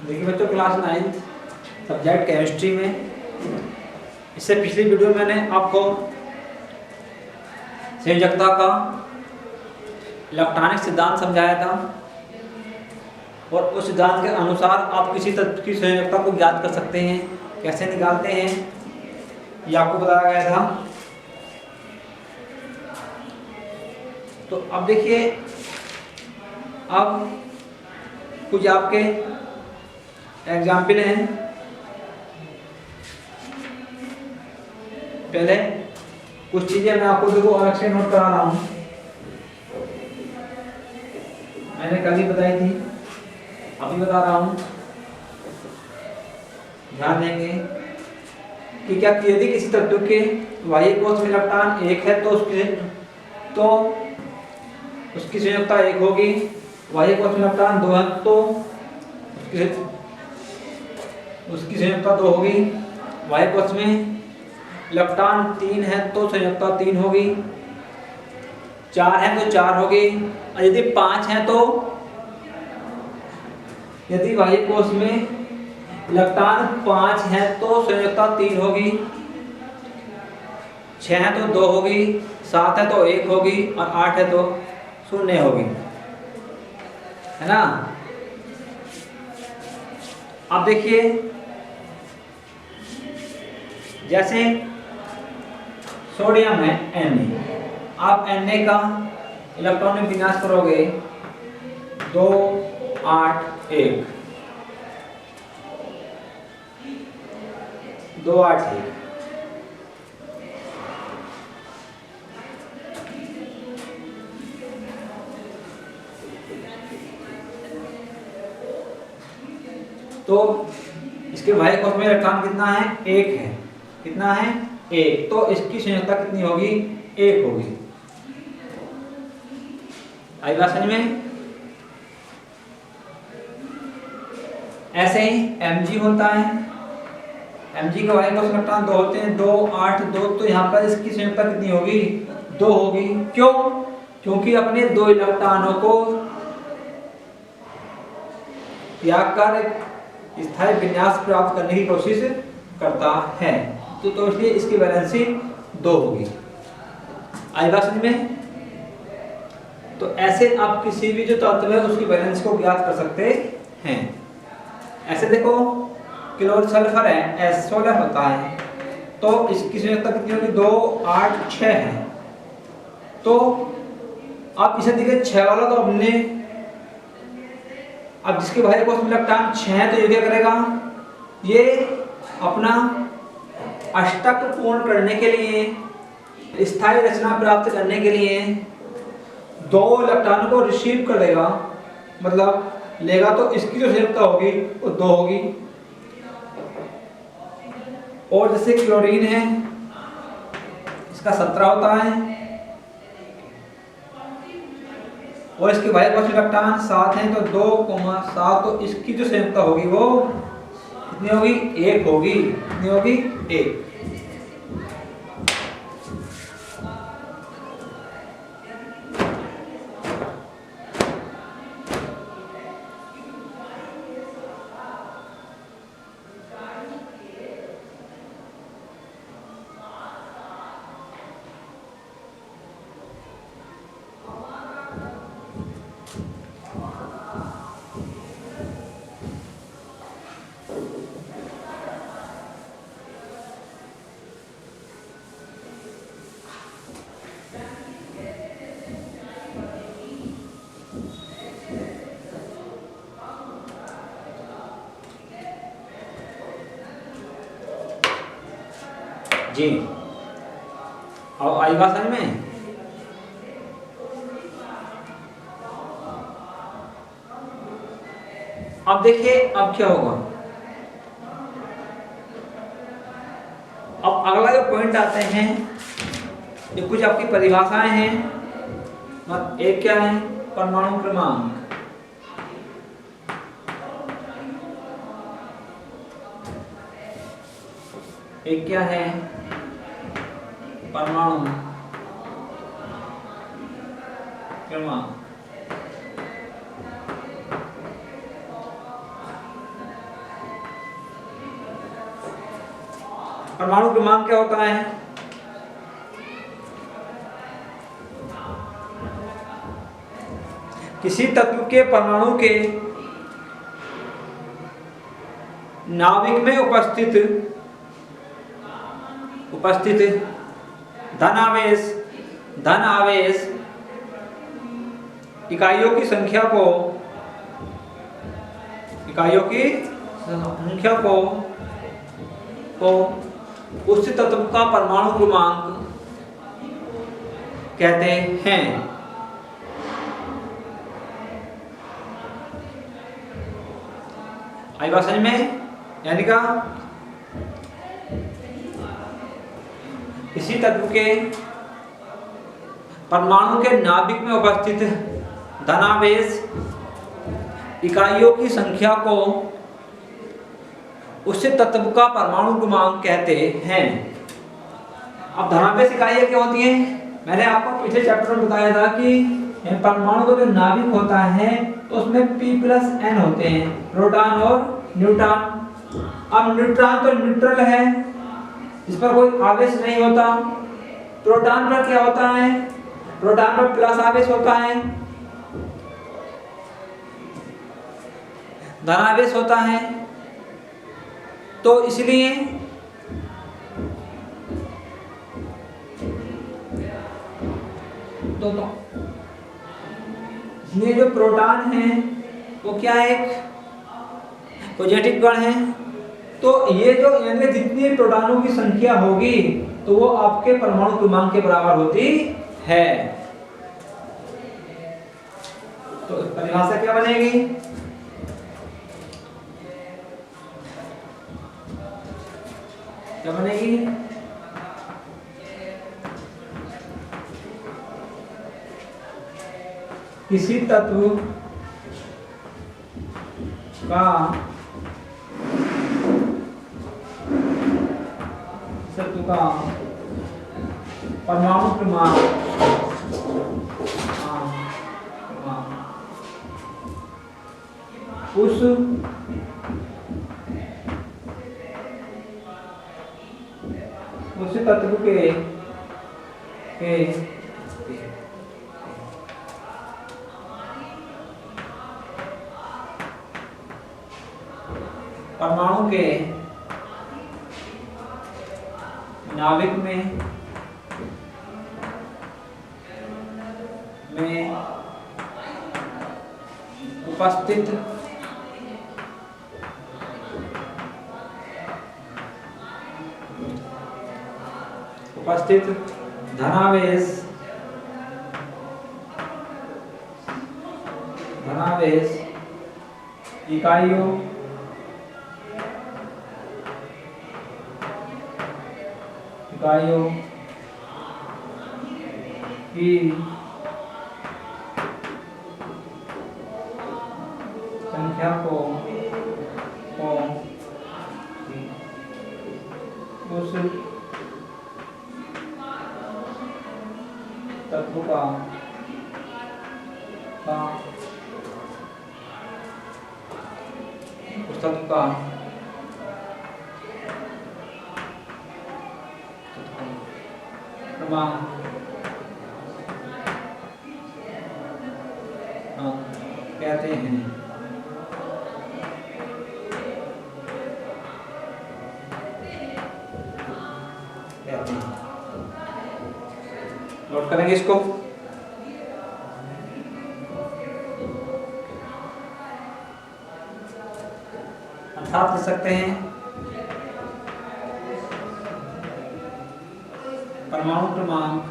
देखिए बच्चों, class 9 subject chemistry में इससे पिछली वीडियो में मैंने आपको संयोजकता का इलेक्ट्रॉनिक सिद्धांत समझाया था और उस सिद्धांत के अनुसार आप किसी तत्व की संयोजकता को ज्ञात कर सकते हैं। कैसे निकालते हैं ये आपको बताया गया था। तो अब देखिए, अब कुछ आपके एग्जाम्पल हैं। पहले कुछ चीजें मैं आपको देखो अलग से नोट करा रहा हूं, मैंने कल ही बताई थी, अभी बता रहा हूं। ध्यान देंगे कि क्या यदि किसी तत्व के बाह्य कोश में इलेक्ट्रॉन 1 है तो उसकी संयोजकता 1 होगी। बाह्य कोश में इलेक्ट्रॉन 2 है तो उसकी संयोजकता 2 होगी। बाह्य कोश में इलेक्ट्रॉन 3 है तो संयोजकता 3 होगी। 4 है तो 4 होगी। और यदि 5 है तो, यदि बाह्य कोश में इलेक्ट्रॉन 5 है तो संयोजकता 3 होगी। 6 है तो 2 होगी। 7 है तो 1 होगी और 8 है तो 0 होगी, है ना। अब देखिए, जैसे सोडियम है Na, आप Na का इलेक्ट्रॉनिक विन्यास करोगे 2 8 1 2 8 1। तो इसके बाह्य कोश में इलेक्ट्रॉन कितना है? 1 है। कितना है? 1। तो इसकी संयोजकता कितनी होगी? 1 होगी। आई बात समझ में? ऐसे ही Mg होता है। Mg का बाह्य कोश में इलेक्ट्रॉन 2 होते हैं, 2 8 2। तो यहाँ पर इसकी संयोजकता कितनी होगी? 2 होगी। क्यों? क्योंकि अपने 2 इलेक्ट्रॉनों को त्याग कर स्थायी विन्यास प्राप्त करने की कोशिश करता है। तो इसलिए इसकी वैलेंसी 2 होगी। आई बात समझ में? तो ऐसे आप किसी भी जो तत्व है उसकी वैलेंसी को ज्ञात कर सकते हैं। ऐसे देखो, क्लोर सल्फर है, S16 होता है, तो इसकी संयोजकता कितनी होगी? 2 8 6 है। तो आप इसे देखिए 6 वाला तो हमने, अब जिसके बाह्य कोश में इलेक्ट्रॉन 6 है तो ये क्या करेगा? ये अपना अष्टक पूर्ण करने के लिए, स्थायी रचना प्राप्त करने के लिए 2 इलेक्ट्रॉनों को रिसीव कर लेगा, मतलब लेगा। तो इसकी जो संयोजकता होगी वो 2 होगी। और जैसे क्लोरीन है, इसका 17 होता है और इसके बाह्य कोश में इलेक्ट्रॉन 7 है तो 2 7। तो इसकी जो संयोजकता होगी वो कितनी होगी? 1 होगी। कितनी होगी? 1। जी, अब आई बात समझ में? अब देखिए, अब क्या होगा? अब अगला जो पॉइंट आते हैं, ये कुछ आपकी परिभाषाएं हैं। एक क्या है? परमाणु क्रमांक। एक क्या है? परमाणु क्रमांक। परमाणु क्रमांक क्या होता है? किसी तत्व के परमाणु के नाभिक में उपस्थित धन आवेश इकाइयों की संख्या को उस तत्व का परमाणु क्रमांक कहते हैं। आई बात समझ में? यानी का किसी तत्व के परमाणु के नाभिक में उपस्थित धनावेश इकाइयों की संख्या को उस तत्व का परमाणु क्रमांक कहते हैं। अब धनावेश इकाइयां क्या होती हैं? मैंने आपको पिछले चैप्टर में बताया था कि परमाणु का जो नाभिक होता है तो उसमें P+N होते हैं, प्रोटॉन और न्यूट्रॉन। अब न्यूट्रॉन तो न्यूट्रल है, इस पर कोई आवेश नहीं होता। प्रोटॉन पर क्या होता है? प्रोटॉन पर प्लस आवेश होता है, धनावेश होता है। तो इसलिए ये जो प्रोटॉन है वो क्या एक पॉजिटिव कण है। तो ये जो यानी जितनी प्रोटॉनों की संख्या होगी तो वो आपके परमाणु क्रमांक के बराबर होती है। तो परिभाषा क्या बनेगी? क्या बनेगी? किसी तत्व का परमाणु क्रमांक उस तत्व के परमाणु के नाभिक में उपस्थित धनावेश इकाइयों की संख्या को उस तत्व का क्रमांक कहते हैं। नोट करेंगे इसको। अर्थात लिख सकते हैं परमाणु क्रमांक